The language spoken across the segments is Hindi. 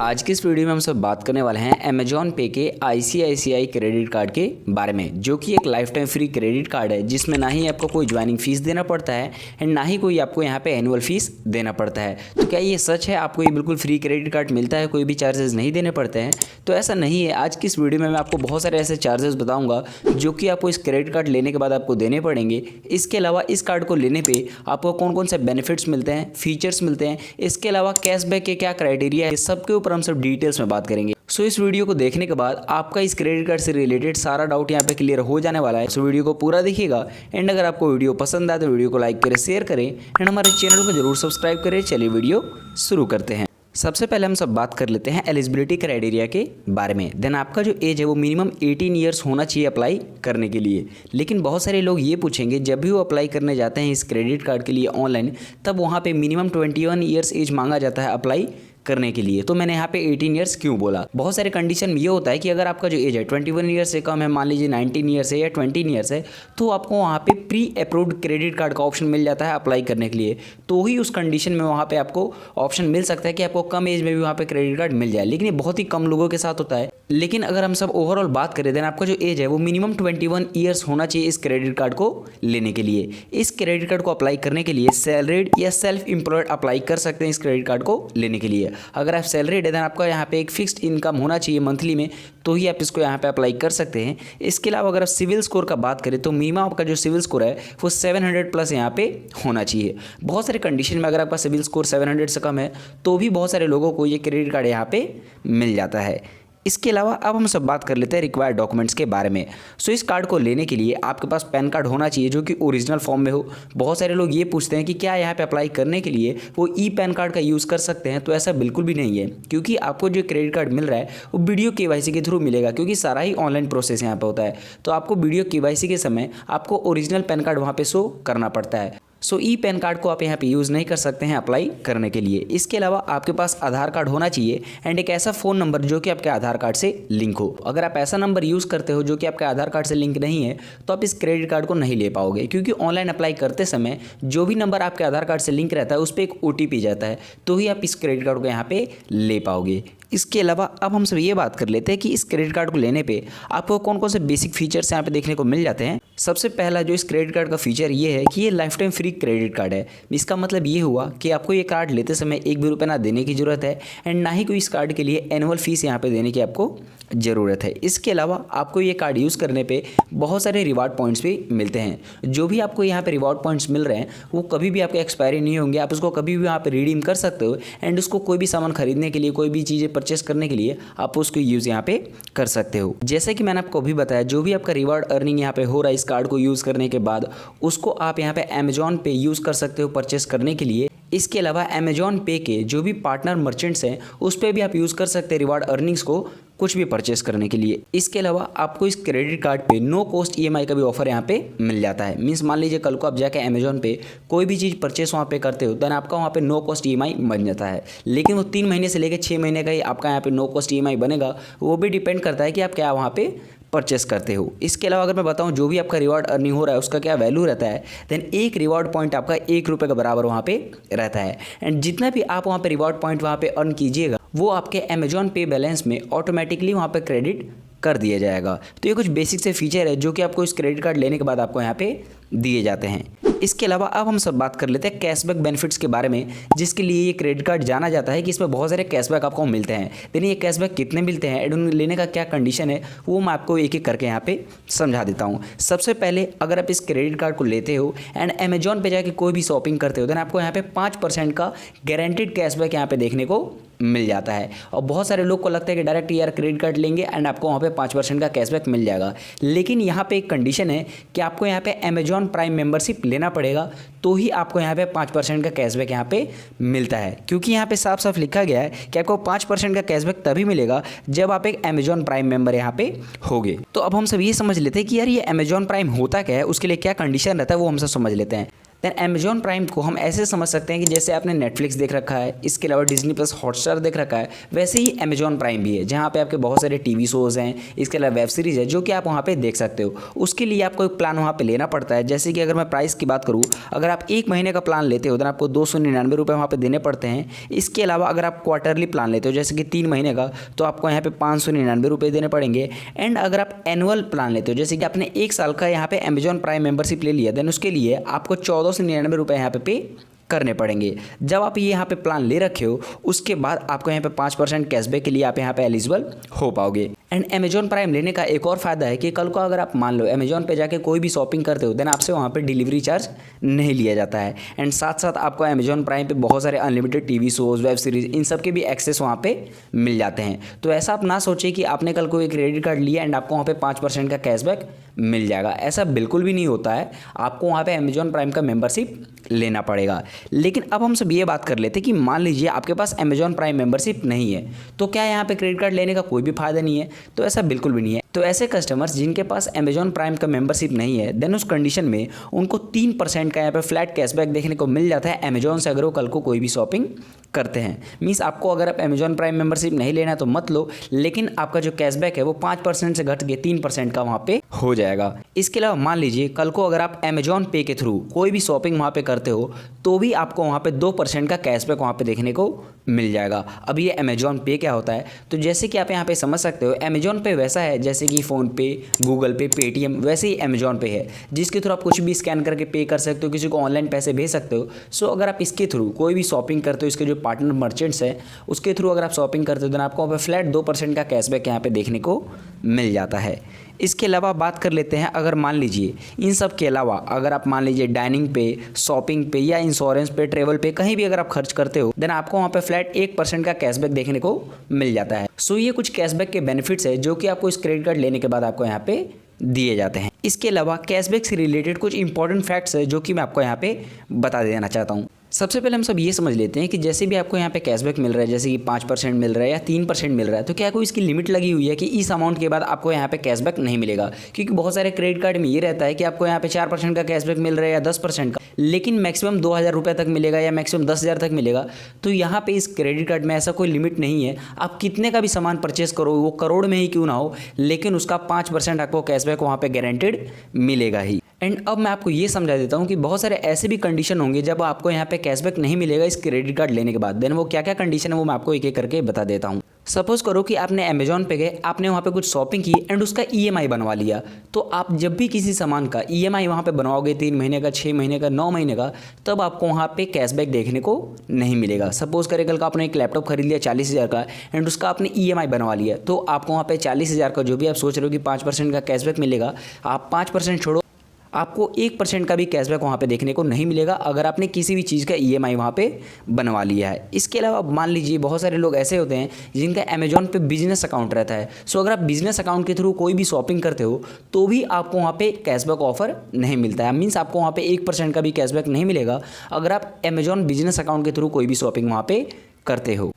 आज की इस वीडियो में हम सब बात करने वाले हैं अमेजॉन पे के ICICI क्रेडिट कार्ड के बारे में, जो कि एक life time free credit card है जिसमें ना ही आपको कोई ज्वाइनिंग फीस देना पड़ता है एंड ना ही कोई आपको यहाँ पे एनुअल फीस देना पड़ता है। तो क्या ये सच है आपको ये बिल्कुल फ्री क्रेडिट कार्ड मिलता है, कोई भी चार्जेस नहीं देने पड़ते हैं? तो ऐसा नहीं है। आज की इस वीडियो में मैं आपको बहुत सारे ऐसे चार्जेस बताऊँगा जो कि आपको इस क्रेडिट कार्ड लेने के बाद आपको देने पड़ेंगे। इसके अलावा इस कार्ड को लेने पर आपको कौन कौन से बेनिफिट्स मिलते हैं, फीचर्स मिलते हैं, इसके अलावा कैशबैक के क्या क्राइटेरिया है, सबके ऊपर हम सब डिटेल्स में बात करेंगे। सो इस वीडियो को देखने के बाद आपका इस क्रेडिट कार्ड से रिलेटेड सारा डाउट यहाँ पे क्लियर हो जाने वाला है। सो वीडियो को पूरा देखिएगा एंड अगर आपको वीडियो पसंद आए तो वीडियो को लाइक करें, शेयर करें एंड हमारे चैनल को जरूर सब्सक्राइब करें। चलिए वीडियो शुरू करते हैं। सबसे पहले हम सब बात कर लेते हैं एलिजिबिलिटी क्राइटेरिया के बारे में। देन आपका जो एज है वो मिनिमम 18 ईयर्स होना चाहिए अप्लाई करने के लिए। लेकिन बहुत सारे लोग ये पूछेंगे जब भी वो अप्लाई करने जाते हैं इस क्रेडिट कार्ड के लिए ऑनलाइन, तब वहाँ पे मिनिमम 21 ईयर्स एज मांगा जाता है अप्लाई करने के लिए। तो मैंने यहाँ पे 18 ईयर्स क्यों बोला? बहुत सारे कंडीशन में ये होता है कि अगर आपका जो एज है 21 ईयर्स से कम है, मान लीजिए 19 ईयर्स है या 20 ईयर्स है, तो आपको वहाँ पे प्री अप्रूव्ड क्रेडिट कार्ड का ऑप्शन मिल जाता है अप्लाई करने के लिए। तो ही उस कंडीशन में वहाँ पे आपको ऑप्शन मिल सकता है कि आपको कम एज में भी वहाँ पे क्रेडिट कार्ड मिल जाए, लेकिन ये बहुत ही कम लोगों के साथ होता है। लेकिन अगर हम सब ओवरऑल बात करें देन आपका जो एज है वो मिनिमम 21 ईयर्स होना चाहिए इस क्रेडिट कार्ड को लेने के लिए। इस क्रेडिट कार्ड को अप्लाई करने के लिए सैलरीड या सेल्फ एम्प्लॉयड अप्लाई कर सकते हैं इस क्रेडिट कार्ड को लेने के लिए। अगर आप सैलरीड है देन आपका यहाँ पे एक फिक्स्ड इनकम होना चाहिए मंथली में, तो ही आप इसको यहाँ पे अप्लाई कर सकते हैं। इसके अलावा अगर आप सिविल स्कोर का बात करें तो मिनिमम आपका जो सिविल स्कोर है वो 700 प्लस यहाँ पे होना चाहिए। बहुत सारे कंडीशन में अगर आपका सिविल स्कोर 700 से कम है तो भी बहुत सारे लोगों को ये क्रेडिट कार्ड यहाँ पे मिल जाता है। इसके अलावा अब हम सब बात कर लेते हैं रिक्वायर्ड डॉक्यूमेंट्स के बारे में। सो इस कार्ड को लेने के लिए आपके पास पैन कार्ड होना चाहिए जो कि ओरिजिनल फॉर्म में हो। बहुत सारे लोग ये पूछते हैं कि क्या यहाँ पे अप्लाई करने के लिए वो ई पैन कार्ड का यूज़ कर सकते हैं? तो ऐसा बिल्कुल भी नहीं है, क्योंकि आपको जो क्रेडिट कार्ड मिल रहा है वो वीडियो KYC के थ्रू मिलेगा, क्योंकि सारा ही ऑनलाइन प्रोसेस यहाँ पर होता है। तो आपको वीडियो KYC के समय आपको ओरिजिनल पैन कार्ड वहाँ पर शो करना पड़ता है। सो ई पैन कार्ड को आप यहाँ पे यूज़ नहीं कर सकते हैं अप्लाई करने के लिए। इसके अलावा आपके पास आधार कार्ड होना चाहिए एंड एक ऐसा फ़ोन नंबर जो कि आपके आधार कार्ड से लिंक हो। अगर आप ऐसा नंबर यूज़ करते हो जो कि आपके आधार कार्ड से लिंक नहीं है तो आप इस क्रेडिट कार्ड को नहीं ले पाओगे, क्योंकि ऑनलाइन अप्लाई करते समय जो भी नंबर आपके आधार कार्ड से लिंक रहता है उस पर एक OTP जाता है, तो ही आप इस क्रेडिट कार्ड को यहाँ पे ले पाओगे। इसके अलावा अब हम सब ये बात कर लेते हैं कि इस क्रेडिट कार्ड को लेने पे आपको कौन कौन से बेसिक फीचर्स यहाँ पे देखने को मिल जाते हैं। सबसे पहला जो इस क्रेडिट कार्ड का फीचर ये है कि ये life time free credit card है। इसका मतलब ये हुआ कि आपको ये कार्ड लेते समय एक भी रुपये ना देने की ज़रूरत है एंड ना ही कोई इस कार्ड के लिए एनुअल फीस यहाँ पे देने की आपको ज़रूरत है। इसके अलावा आपको ये कार्ड यूज़ करने पे बहुत सारे रिवार्ड पॉइंट्स भी मिलते हैं। जो भी आपको यहाँ पे रिवार्ड पॉइंट्स मिल रहे हैं वो कभी भी आपके एक्सपायरी नहीं होंगे, आप उसको कभी भी यहाँ पे रिडीम कर सकते हो एंड उसको कोई भी सामान खरीदने के लिए, कोई भी चीज़ें परचेस करने के लिए आप उसको यूज़ यहाँ पे कर सकते हो। जैसे कि मैंने आपको अभी बताया, जो भी आपका रिवार्ड अर्निंग यहाँ पे हो रहा है इस कार्ड को यूज़ करने के बाद, उसको आप यहाँ पे अमेजॉन पे यूज़ कर सकते हो परचेस करने के लिए। इसके अलावा अमेजॉन पे के जो भी पार्टनर मर्चेंट्स हैं उस पर भी आप यूज़ कर सकते हैं रिवार्ड अर्निंग्स को कुछ भी परचेस करने के लिए। इसके अलावा आपको इस क्रेडिट कार्ड पे नो कॉस्ट EMI का भी ऑफर यहाँ पे मिल जाता है। मीन्स मान लीजिए कल को आप जाके अमेजॉन पे कोई भी चीज़ परचेस वहाँ पे करते हो देन आपका वहाँ पे नो कॉस्ट EMI बन जाता है, लेकिन वो 3 महीने से लेकर 6 महीने का ही आपका यहाँ पे नो कॉस्ट EMI बनेगा। वो भी डिपेंड करता है कि आप क्या वहाँ पे परचेस करते हो। इसके अलावा अगर मैं बताऊं जो भी आपका रिवार्ड अर्निंग हो रहा है उसका क्या वैल्यू रहता है, देन एक रिवार्ड पॉइंट आपका 1 रुपये के बराबर वहाँ पे रहता है एंड जितना भी आप वहाँ पे रिवार्ड पॉइंट वहाँ पे अर्न कीजिएगा वो आपके अमेजॉन पे बैलेंस में ऑटोमेटिकली वहाँ पे क्रेडिट कर दिया जाएगा। तो ये कुछ बेसिक से फीचर है जो कि आपको इस क्रेडिट कार्ड लेने के बाद आपको यहाँ पे दिए जाते हैं। इसके अलावा अब हम सब बात कर लेते हैं कैशबैक बेनिफिट्स के बारे में, जिसके लिए ये क्रेडिट कार्ड जाना जाता है कि इसमें बहुत सारे कैशबैक आपको मिलते हैं। लेकिन ये कैशबैक कितने मिलते हैं एंड लेने का क्या कंडीशन है वो मैं आपको एक एक करके यहाँ पे समझा देता हूँ। सबसे पहले अगर आप इस क्रेडिट कार्ड को लेते हो एंड अमेजॉन पे जाके कोई भी शॉपिंग करते हो देन आपको यहाँ पे 5% का गारंटेड कैशबैक यहाँ पे देखने को मिल जाता है। और बहुत सारे लोग को लगता है कि डायरेक्ट यार क्रेडिट कार्ड लेंगे एंड आपको वहाँ पे 5% का कैशबैक मिल जाएगा, लेकिन यहाँ पे एक कंडीशन है कि आपको यहाँ पे अमेजॉन प्राइम मेंबरशिप लेना पड़ेगा, तो ही आपको यहाँ पे 5% का कैशबैक यहाँ पे मिलता है। क्योंकि यहाँ पे साफ साफ लिखा गया है कि आपको 5% का कैशबैक तभी मिलेगा जब आप एक अमेजॉन प्राइम मेंबर यहाँ पे होगे। तो अब हम सब ये समझ लेते हैं कि यार ये अमेजॉन प्राइम होता क्या है, उसके लिए क्या कंडीशन रहता है वो हम सब समझ लेते हैं। देन अमेजॉन प्राइम को हम ऐसे समझ सकते हैं कि जैसे आपने नेटफ्लिक्स देख रखा है, इसके अलावा डिज्नी प्लस हॉटस्टार देख रखा है, वैसे ही अमेजॉन प्राइम भी है जहाँ पे आपके बहुत सारे टीवी शोज़ हैं, इसके अलावा वेब सीरीज़ है जो कि आप वहाँ पे देख सकते हो। उसके लिए आपको एक प्लान वहाँ पे लेना पड़ता है। जैसे कि अगर मैं प्राइस की बात करूँ, अगर आप 1 महीने का प्लान लेते हो देन आपको 299 रुपये वहाँ पे देने पड़ते हैं। इसके अलावा अगर आप क्वार्टरली प्लान लेते हो जैसे कि 3 महीने का, तो आपको यहाँ पे 599 रुपये देने पड़ेंगे। एंड अगर आप एनुअल प्लान लेते हो जैसे कि आपने 1 साल का यहाँ पे अमेजॉन प्राइम मेंबरशिप ले लिया, देन उसके लिए आपको 1499 रुपये यहाँ पे करने पड़ेंगे। जब आप ये यहाँ पे प्लान ले रखे हो उसके बाद आपको यहाँ पे 5% कैशबैक के लिए आप यहाँ पे एलिजिबल हो पाओगे। एंड अमेजॉन प्राइम लेने का एक और फायदा है कि कल को अगर आप मान लो अमेजॉन पे जाके कोई भी शॉपिंग करते हो देन आपसे वहाँ पे डिलीवरी चार्ज नहीं लिया जाता है। एंड साथ साथ आपको अमेजॉन प्राइम पे बहुत सारे unlimited TV shows, web series, इन सब के भी एक्सेस वहाँ पे मिल जाते हैं। तो ऐसा आप ना सोचिए कि आपने कल को एक क्रेडिट कार्ड लिया एंड आपको वहाँ पे 5% का कैशबैक मिल जाएगा, ऐसा बिल्कुल भी नहीं होता है। आपको वहाँ पे अमेजॉन प्राइम का मेंबरशिप लेना पड़ेगा। लेकिन अब हम सब ये बात कर लेते हैं कि मान लीजिए आपके पास अमेजॉन प्राइम मेंबरशिप नहीं है, तो क्या यहाँ पे क्रेडिट कार्ड लेने का कोई भी फायदा नहीं है? तो ऐसा बिल्कुल भी नहीं है। तो ऐसे कस्टमर्स जिनके पास अमेजॉन प्राइम का मेंबरशिप नहीं है देन उस कंडीशन में उनको 3% का यहाँ पे फ्लैट कैशबैक देखने को मिल जाता है अमेजॉन से, अगर वो कल को कोई भी शॉपिंग करते हैं। मीन्स आपको अगर आप अमेजॉन प्राइम मेंबरशिप नहीं लेना तो मत लो, लेकिन आपका जो कैशबैक है वो 5% से घट के 3% का वहाँ पे हो जाएगा। इसके अलावा मान लीजिए कल को अगर आप अमेजॉन पे के थ्रू कोई भी शॉपिंग वहाँ पे करते हो तो भी आपको वहाँ पे 2% का कैशबैक वहाँ पे देखने को मिल जाएगा। अब ये अमेजॉन पे क्या होता है, तो जैसे कि आप यहाँ पे समझ सकते हो अमेजॉन पे वैसा है जैसे कि फ़ोन पे, गूगल पे, पेटीएम, वैसे ही अमेजॉन पे है जिसके थ्रू आप कुछ भी स्कैन करके पे कर सकते हो, किसी को ऑनलाइन पैसे भेज सकते हो। सो अगर आप इसके थ्रू कोई भी शॉपिंग करते हो, इसके जो पार्टनर मर्चेंट्स हैं उसके थ्रू अगर आप शॉपिंग करते हो तो आपको वहाँ पे फ्लैट 2% का कैशबैक यहाँ पे देखने को मिल जाता है। इसके अलावा बात कर लेते हैं, अगर मान लीजिए इन सब के अलावा अगर आप मान लीजिए डाइनिंग पे, शॉपिंग पे या इंश्योरेंस पे, ट्रेवल पे कहीं भी अगर आप खर्च करते हो देन आपको वहाँ पे फ्लैट 1% का कैशबैक देखने को मिल जाता है। सो ये कुछ कैशबैक के बेनिफिट्स है जो कि आपको इस क्रेडिट कार्ड लेने के बाद आपको यहाँ पे दिए जाते हैं। इसके अलावा कैशबैक से रिलेटेड कुछ इंपॉर्टेंट फैक्ट्स है जो कि मैं आपको यहाँ पे बता देना चाहता हूँ। सबसे पहले हम सब ये समझ लेते हैं कि जैसे भी आपको यहाँ पे कैशबैक मिल रहा है, जैसे कि 5% मिल रहा है या 3% मिल रहा है, तो क्या कोई इसकी लिमिट लगी हुई है कि इस अमाउंट के बाद आपको यहाँ पे कैशबैक नहीं मिलेगा? क्योंकि बहुत सारे क्रेडिट कार्ड में ये रहता है कि आपको यहाँ पे 4% का कैशबैक मिल रहा है या 10% का, लेकिन मैक्सिमम 2000 रुपये तक मिलेगा या मैक्सिमम 10,000 तक मिलेगा। तो यहाँ पे इस क्रेडिट कार्ड में ऐसा कोई लिमिट नहीं है। आप कितने का भी सामान परचेस करो, वो करोड़ में ही क्यों ना हो, लेकिन उसका 5% आपको कैशबैक वहाँ पे गारंटेड मिलेगा ही। एंड अब मैं आपको ये समझा देता हूँ कि बहुत सारे ऐसे भी कंडीशन होंगे जब आपको यहाँ पे कैशबैक नहीं मिलेगा इस क्रेडिट कार्ड लेने के बाद। देन वो क्या क्या कंडीशन है वो मैं आपको एक एक करके बता देता हूँ। सपोज करो कि आपने अमेजॉन पे गए, आपने वहाँ पे कुछ शॉपिंग की एंड उसका ईएमआई बनवा लिया। तो आप जब भी किसी सामान का ईएमआई वहाँ पे बनवाओगे 3 महीने का, 6 महीने का, 9 महीने का, तब आपको वहाँ पे कैशबैक देखने को नहीं मिलेगा। सपोज करें कल का आपने एक लैपटॉप खरीद लिया 40,000 का एंड उसका आपने ईएमआई बनवा लिया, तो आपको वहाँ पे 40,000 का जो भी आप सोच रहे हो कि 5% का कैशबैक मिलेगा, आप 5% छोड़ो, आपको 1% का भी कैशबैक वहाँ पे देखने को नहीं मिलेगा अगर आपने किसी भी चीज़ का ईएमआई वहाँ पे बनवा लिया है। इसके अलावा मान लीजिए बहुत सारे लोग ऐसे होते हैं जिनका अमेजॉन पे बिजनेस अकाउंट रहता है। सो अगर आप बिजनेस अकाउंट के थ्रू कोई भी शॉपिंग करते हो तो भी आपको वहाँ पे कैशबैक ऑफर नहीं मिलता है। मीन्स आपको वहाँ पे 1% का भी कैशबैक नहीं मिलेगा अगर आप अमेजॉन बिजनेस अकाउंट के थ्रू कोई भी शॉपिंग वहाँ पे करते हो।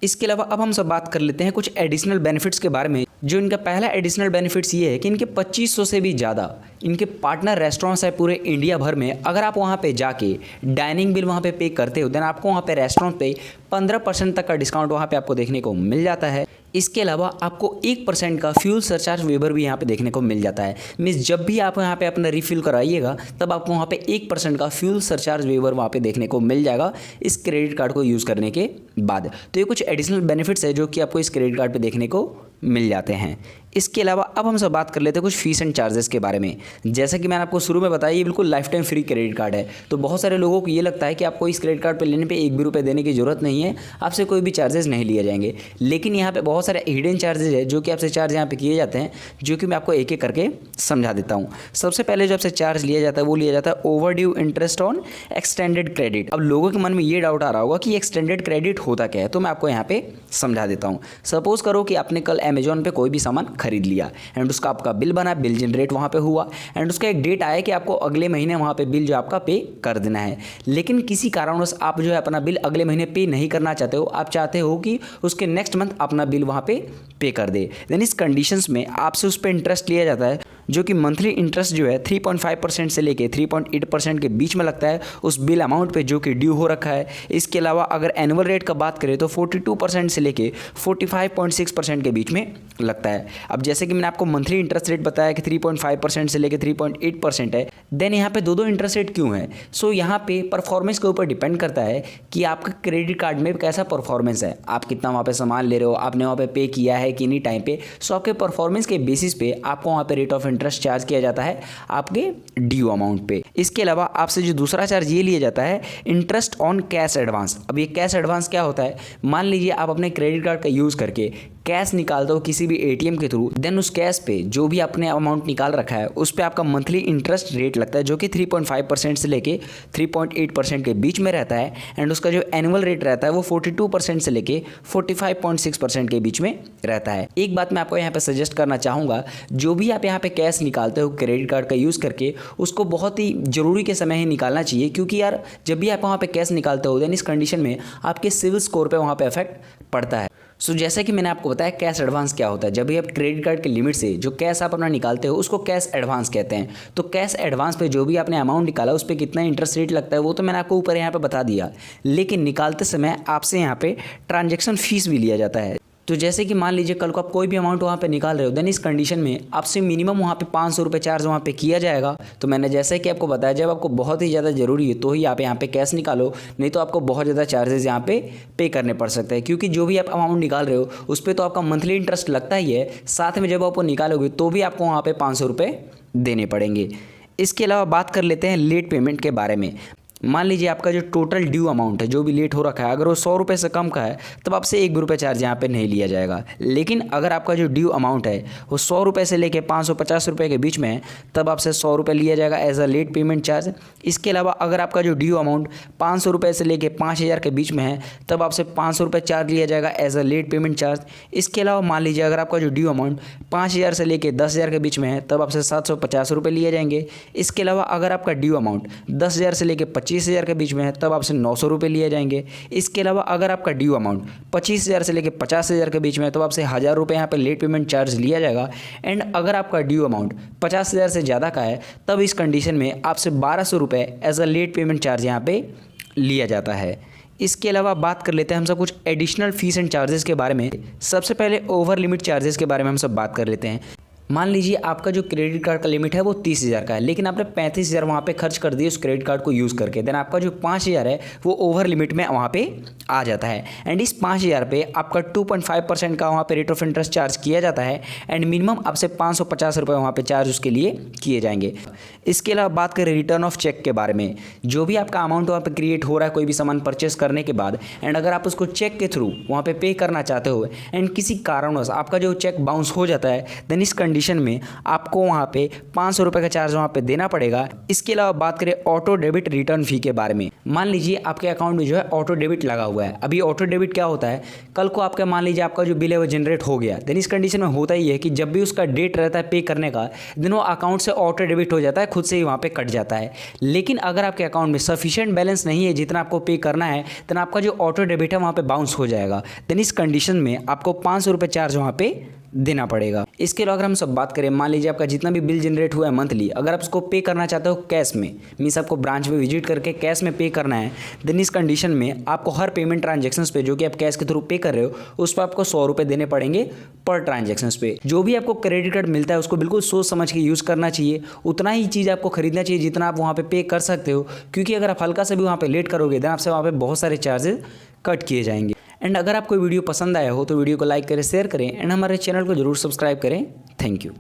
इसके अलावा अब हम सब बात कर लेते हैं कुछ एडिशनल बेनिफिट्स के बारे में। जो इनका पहला एडिशनल बेनिफिट्स ये है कि इनके 2500 से भी ज़्यादा इनके पार्टनर रेस्टोरेंट्स है पूरे इंडिया भर में। अगर आप वहाँ पे जाके डाइनिंग बिल वहाँ पे करते हो देन आपको वहाँ पे रेस्टोरेंट पे 15% तक का डिस्काउंट वहाँ पे आपको देखने को मिल जाता है। इसके अलावा आपको 1% का फ्यूल सरचार्ज वेवर भी यहाँ पे देखने को मिल जाता है। मीन्स जब भी आप यहाँ पे अपना रिफिल कराइएगा तब आपको वहाँ पे 1% का फ्यूल सरचार्ज वेवर वहाँ पे देखने को मिल जाएगा इस क्रेडिट कार्ड को यूज़ करने के बाद। तो ये कुछ एडिशनल बेनिफिट्स है जो कि आपको इस क्रेडिट कार्ड पे देखने को मिल जाते हैं। इसके अलावा अब हम सब बात कर लेते हैं कुछ फीस एंड चार्जेस के बारे में। जैसा कि मैंने आपको शुरू में बताया ये बिल्कुल life time free credit card है। तो बहुत सारे लोगों को ये लगता है कि आपको इस क्रेडिट कार्ड पर लेने पे 1 भी रुपये देने की जरूरत नहीं है, आपसे कोई भी चार्जेस नहीं लिए जाएंगे। लेकिन यहाँ पे बहुत सारे हिडन चार्जेस है जो कि आपसे चार्ज यहाँ पे किए जाते हैं, जो कि मैं आपको एक एक करके समझा देता हूँ। सबसे पहले जो आपसे चार्ज लिया जाता है वो लिया जाता है over due interest on extended credit. अब लोगों के मन में ये डाउट आ रहा होगा कि एक्सटेंडेड क्रेडिट होता क्या है, तो मैं आपको यहाँ पे समझा देता हूँ। सपोज करो कि आपने कल अमेजॉन पे कोई भी सामान खरीद लिया एंड उसका आपका बिल बना, बिल जनरेट वहाँ पे हुआ एंड उसका एक डेट आया कि आपको अगले महीने वहाँ पे बिल जो आपका पे कर देना है। लेकिन किसी कारणवश आप जो है अपना बिल अगले महीने पे नहीं करना चाहते हो, आप चाहते हो कि उसके नेक्स्ट मंथ अपना बिल वहाँ पे कर दे। देन इस कंडीशंस में आपसे उस पर इंटरेस्ट लिया जाता है जो कि मंथली इंटरेस्ट जो है 3.5% से लेके 3.8% के बीच में लगता है उस बिल अमाउंट पे जो कि ड्यू हो रखा है। इसके अलावा अगर एनुअल रेट का बात करें तो 42% से लेके 45.6% के बीच में लगता है। अब जैसे कि मैंने आपको मंथली इंटरेस्ट रेट बताया कि 3.5% से लेके 3.8% है, देन यहाँ पे दो इंटरेस्ट रेट क्यों है? सो यहाँ पे परफॉर्मेंस के ऊपर डिपेंड करता है कि आपका क्रेडिट कार्ड में कैसा परफॉर्मेंस है, आप कितना वहाँ पे सामान ले रहे हो, आपने वहाँ पे पे किया है कि नहीं टाइम पे। सो आपके परफॉर्मेंस के बेसिस पे आपको वहाँ पे रेट ऑफ इंटरेस्ट चार्ज किया जाता है आपके ड्यू अमाउंट पे। इसके अलावा आपसे जो दूसरा चार्ज ये लिया जाता है इंटरेस्ट ऑन कैश एडवांस। अब ये कैश एडवांस क्या होता है? मान लीजिए आप अपने क्रेडिट कार्ड का यूज़ करके कैश निकालते हो किसी भी एटीएम के थ्रू, देन उस कैश पे जो भी आपने अमाउंट निकाल रखा है उस पे आपका मंथली इंटरेस्ट रेट लगता है जो कि 3.5% से लेके 3.8% के बीच में रहता है। एंड उसका जो एनुअल रेट रहता है वो 42% से लेके 45.6% के बीच में रहता है। एक बात मैं आपको यहाँ पे सजेस्ट करना चाहूँगा, जो भी आप यहाँ पे कैश निकालते हो क्रेडिट कार्ड का यूज़ करके, उसको बहुत ही ज़रूरी के समय ही निकालना चाहिए, क्योंकि यार जब भी आप वहाँ पे कैश निकालते हो देन इस कंडीशन में आपके सिविल स्कोर पे वहाँ पे इफेक्ट पड़ता है। सो जैसे कि मैंने आपको बताया कैश एडवांस क्या होता है। जब भी आप क्रेडिट कार्ड के लिमिट से जो कैश आप अपना निकालते हो उसको कैश एडवांस कहते हैं। तो कैश एडवांस पे जो भी आपने अमाउंट निकाला उस पर कितना इंटरेस्ट रेट लगता है वो तो मैंने आपको ऊपर यहाँ पे बता दिया, लेकिन निकालते समय आपसे यहाँ पे ट्रांजैक्शन फीस भी लिया जाता है। तो जैसे कि मान लीजिए कल को आप कोई भी अमाउंट वहाँ पे निकाल रहे हो, देन इस कंडीशन में आपसे मिनिमम वहाँ पे 500 रुपये चार्ज वहाँ पे किया जाएगा। तो मैंने जैसे कि आपको बताया जब आपको बहुत ही ज़्यादा ज़रूरी है तो ही आप यहाँ पे कैश निकालो, नहीं तो आपको बहुत ज़्यादा चार्जेस यहाँ पे करने पड़ सकते हैं, क्योंकि जो भी आप अमाउंट निकाल रहे हो उस पर तो आपका मंथली इंटरेस्ट लगता ही है, साथ में जब आप वो निकालोगे तो भी आपको वहाँ पर 500 रुपये देने पड़ेंगे। इसके अलावा बात कर लेते हैं लेट पेमेंट के बारे में। मान लीजिए आपका जो टोटल ड्यू अमाउंट है जो भी लेट हो रखा है, अगर वो 100 रुपये से कम का है तब आपसे 1 भी रुपये चार्ज यहाँ पे नहीं लिया जाएगा। लेकिन अगर आपका जो ड्यू अमाउंट है वो 100 रुपये से लेके 550 रुपये के बीच में है तब आपसे 100 रुपये लिया जाएगा as a late payment charge. इसके अलावा अगर आपका जो ड्यू अमाउंट 500 रुपये से लेके 5000 के बीच में है तब आपसे 500 रुपये चार्ज लिया जाएगा as a late payment charge. इसके अलावा मान लीजिए अगर आपका जो ड्यू अमाउंट 5000 से लेके 10,000 के बीच में है तब आपसे 750 रुपये लिए जाएंगे। इसके अलावा अगर आपका ड्यू अमाउंट 10,000 से लेके 25,000 के बीच में है तब आपसे 900 रुपये लिए जाएंगे। इसके अलावा अगर आपका ड्यू अमाउंट 25,000 से लेकर 50,000 के बीच में है तो आपसे 1,000 रुपये यहाँ पे लेट पेमेंट चार्ज लिया जाएगा। एंड अगर आपका ड्यू अमाउंट 50,000 से ज़्यादा का है तब इस कंडीशन में आपसे 1,200 रुपये as a late payment charge यहाँ पे लिया जाता है। इसके अलावा बात कर लेते हैं हम सब कुछ एडिशनल फीस एंड चार्जेस के बारे में। सबसे पहले ओवर लिमिट चार्जेस के बारे में हम सब बात कर लेते हैं। मान लीजिए आपका जो क्रेडिट कार्ड का लिमिट है वो 30,000 का है, लेकिन आपने 35,000 वहाँ पे खर्च कर दिए उस क्रेडिट कार्ड को यूज़ करके, देन आपका जो 5,000 है वो ओवर लिमिट में वहाँ पे आ जाता है। एंड इस 5,000 पे आपका 2.5% का वहाँ पे रेट ऑफ इंटरेस्ट चार्ज किया जाता है। एंड मिनिमम आपसे 550 रुपये वहाँ पे चार्ज उसके लिए किए जाएंगे। इसके अलावा बात करें रिटर्न ऑफ चेक के बारे में। जो भी आपका अमाउंट वहाँ पर क्रिएट हो रहा है कोई भी सामान परचेस करने के बाद, एंड अगर आप उसको चेक के थ्रू वहाँ पे पे करना चाहते हो एंड किसी कारणवश आपका जो चेक बाउंस हो जाता है, देन इस कंडीशन में आपको वहाँ पे 500 रुपये का चार्ज वहाँ पे देना पड़ेगा। इसके अलावा बात करें ऑटो डेबिट रिटर्न फी के बारे में। मान लीजिए आपके अकाउंट में जो है ऑटो डेबिट लगा हुआ है। अभी ऑटो डेबिट क्या होता है, कल को आपका मान लीजिए आपका जो बिल है वो जनरेट हो गया, देन इस कंडीशन में होता ही है कि जब भी उसका डेट रहता है पे करने का, देन वो अकाउंट से ऑटो डेबिट हो जाता है, खुद से ही वहाँ पे कट जाता है। लेकिन अगर आपके अकाउंट में सफिशिएंट बैलेंस नहीं है जितना आपको पे करना है, देन आपका जो ऑटो डेबिट है वहाँ पे बाउंस हो जाएगा। देन इस कंडीशन में आपको 500 रुपये चार्ज वहाँ पे देना पड़ेगा। इसके अलावा अगर हम सब बात करें, मान लीजिए आपका जितना भी बिल जनरेट हुआ है मंथली, अगर आप उसको पे करना चाहते हो कैश में, मीन्स आपको ब्रांच में विजिट करके कैश में पे करना है, देन इस कंडीशन में आपको हर पेमेंट ट्रांजेक्शन्स पे जो कि आप कैश के थ्रू पे कर रहे हो उस पर आपको 100 रुपये देने पड़ेंगे पर ट्रांजेक्शन्स पे। जो भी आपको क्रेडिट कार्ड मिलता है उसको बिल्कुल सोच समझ के यूज़ करना चाहिए, उतना ही चीज़ आपको खरीदना चाहिए जितना आप वहाँ पे पे कर सकते हो, क्योंकि अगर आप हल्का सा भी वहाँ पे लेट करोगे देन आपसे वहाँ पे बहुत सारे चार्जेस कट किए जाएंगे। एंड अगर आपको वीडियो पसंद आया हो तो वीडियो को लाइक करें, शेयर करें एंड हमारे चैनल को जरूर सब्सक्राइब करें। Thank you.